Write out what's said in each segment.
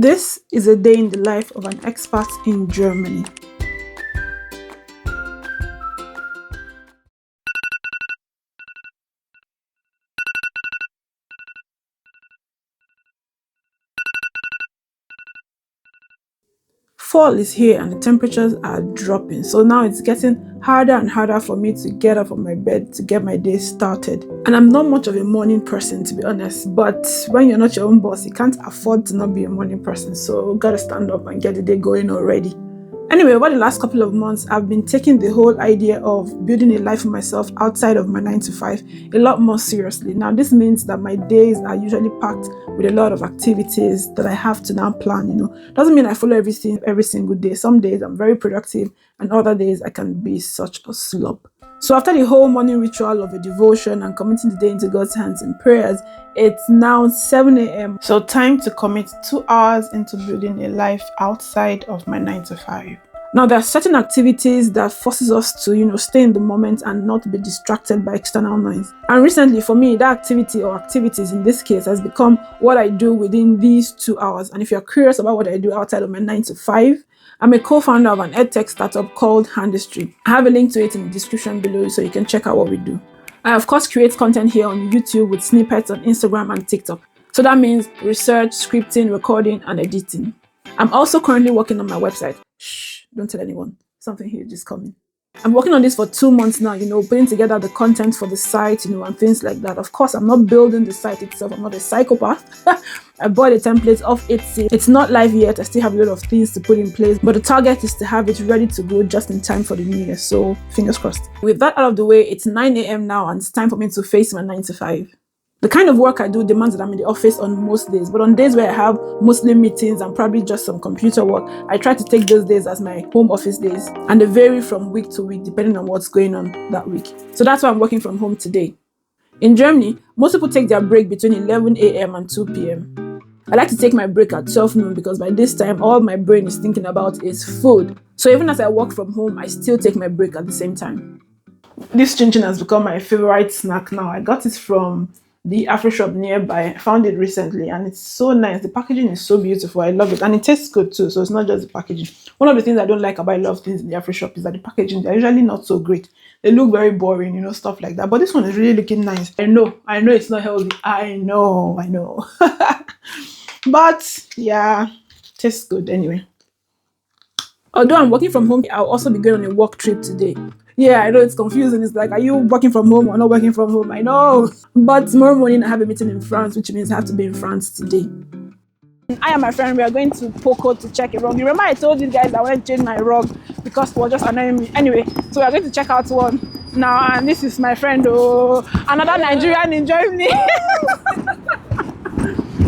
This is a day in the life of an expat in Germany. Fall is here and the temperatures are dropping, so now it's getting harder and harder for me to get up from my bed to get my day started. And I'm not much of a morning person, to be honest, but when you're not your own boss, you can't afford to not be a morning person, so gotta stand up and get the day going already. Anyway, over the last couple of months, I've been taking the whole idea of building a life for myself outside of my 9 to 5 a lot more seriously. Now, this means that my days are usually packed with a lot of activities that I have to now plan. Doesn't mean I follow everything every single day. Some days I'm very productive, and other days I can be such a slob. So after the whole morning ritual of a devotion and committing the day into God's hands in prayers, it's now 7 a.m. So time to commit 2 hours into building a life outside of my 9 to 5. Now there are certain activities that forces us to, stay in the moment and not be distracted by external noise. And recently for me, that activity or activities in this case has become what I do within these 2 hours. And if you're curious about what I do outside of my 9 to 5, I'm a co-founder of an edtech startup called Handistry. I have a link to it in the description below so you can check out what we do. I of course create content here on YouTube with snippets on Instagram and TikTok. So that means research, scripting, recording, and editing. I'm also currently working on my website. Shh, don't tell anyone. Something huge is coming. I'm working on this for 2 months now, putting together the content for the site, and things like that. Of course, I'm not building the site itself. I'm not a psychopath. I bought a template of Etsy. It's not live yet. I still have a lot of things to put in place, but the target is to have it ready to go just in time for the new year. So fingers crossed. With that out of the way, it's 9 a.m. now and it's time for me to face my 9 to 5. The kind of work I do demands that I'm in the office on most days, but on days where I have mostly meetings and probably just some computer work, I try to take those days as my home office days, and they vary from week to week depending on what's going on that week. So that's why I'm working from home today. In Germany, most people take their break between 11 a.m. and 2 p.m. I like to take my break at 12 noon because by this time, all my brain is thinking about is food. So even as I work from home, I still take my break at the same time. This chinchin has become my favorite snack now. I got it from the Afro shop nearby. I found it recently and it's so nice. The packaging is so beautiful. I love it. And it tastes good too. So it's not just the packaging. One of the things I don't like about a lot of things in the Afro shop is that the packaging, they're usually not so great. They look very boring, stuff like that. But this one is really looking nice. I know it's not healthy. I know. But yeah, tastes good anyway. Although I'm working from home, I'll also be going on a work trip today. Yeah, I know it's confusing. It's like, are you working from home or not working from home? I know. But tomorrow morning, I have a meeting in France, which means I have to be in France today. I and my friend, we are going to Poco to check a rug. You remember I told you guys I want to change my rug because it was just annoying me. Anyway, so we are going to check out one now. And this is my friend, another Nigerian in Germany.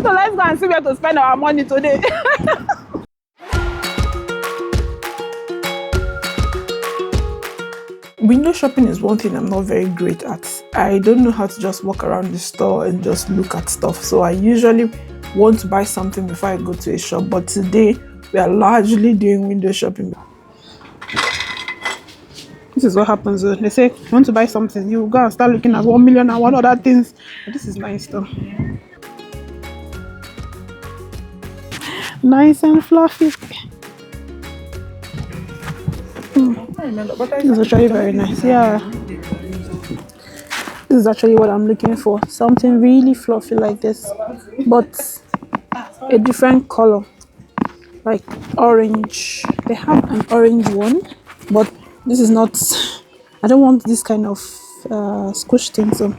So let's go and see where to spend our money today. Window shopping is one thing I'm not very great at. I don't know how to just walk around the store and just look at stuff. So I usually want to buy something before I go to a shop. But today, we are largely doing window shopping. This is what happens. They say, you want to buy something, you go and start looking at 1 million and one other things. But this is nice though. Nice and fluffy. This is actually very nice. Yeah. This is actually what I'm looking for. Something really fluffy like this, but a different color, like orange. They have an orange one, but this is not. I don't want this kind of squish thing. So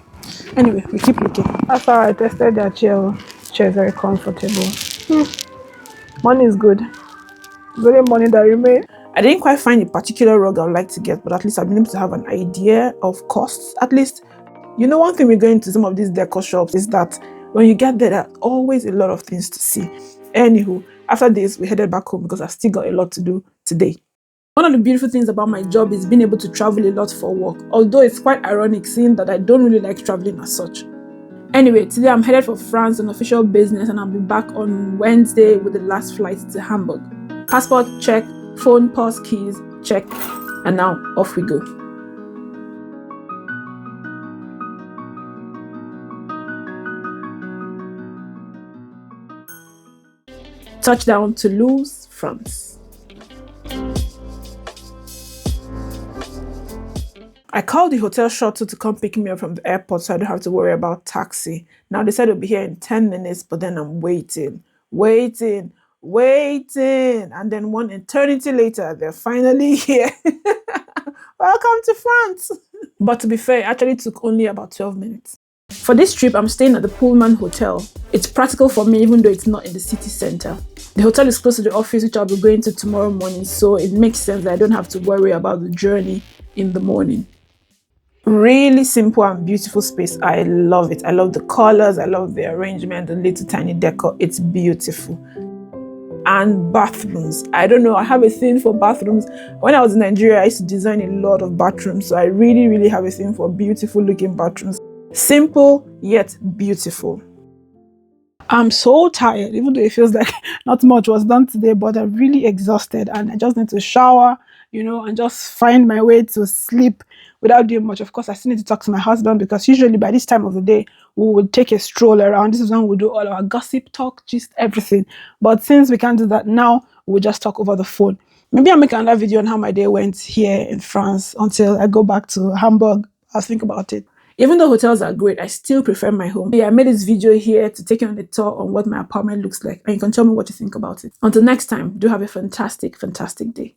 anyway, we keep looking. That's how I tested that chair. Chair is very comfortable. Money is good. Very money that remains. I didn't quite find a particular rug I would like to get, but at least I've been able to have an idea of costs. At least, one thing we're going to some of these decor shops is that when you get there are always a lot of things to see. Anywho, after this, we headed back home because I've still got a lot to do today. One of the beautiful things about my job is being able to travel a lot for work, although it's quite ironic seeing that I don't really like traveling as such. Anyway, today I'm headed for France on official business and I'll be back on Wednesday with the last flight to Hamburg. Passport check, phone, purse, keys check, and now off we go. Touchdown Toulouse, France. I called the hotel shuttle to come pick me up from the airport so I don't have to worry about taxi. Now they said it'll be here in 10 minutes, but then I'm waiting. And then one eternity later, they're finally here. Welcome to France. But to be fair, it actually took only about 12 minutes. For this trip, I'm staying at the Pullman Hotel. It's practical for me even though it's not in the city center. The hotel is close to the office which I'll be going to tomorrow morning, so it makes sense that I don't have to worry about the journey in the morning. Really simple and beautiful space. I love it. I love the colors, I love the arrangement, the little tiny decor. It's beautiful. And bathrooms. I don't know, I have a thing for bathrooms. When I was in Nigeria, I used to design a lot of bathrooms, so I really have a thing for beautiful looking bathrooms. Simple yet beautiful. I'm so tired, even though it feels like not much was done today, but I'm really exhausted and I just need to shower, and just find my way to sleep without doing much. Of course, I still need to talk to my husband because usually by this time of the day, we would take a stroll around. This is when we do all our gossip, talk, just everything. But since we can't do that now, we'll just talk over the phone. Maybe I'll make another video on how my day went here in France until I go back to Hamburg. I'll think about it. Even though hotels are great, I still prefer my home. Yeah, I made this video here to take you on a tour on what my apartment looks like, and you can tell me what you think about it. Until next time, do have a fantastic day.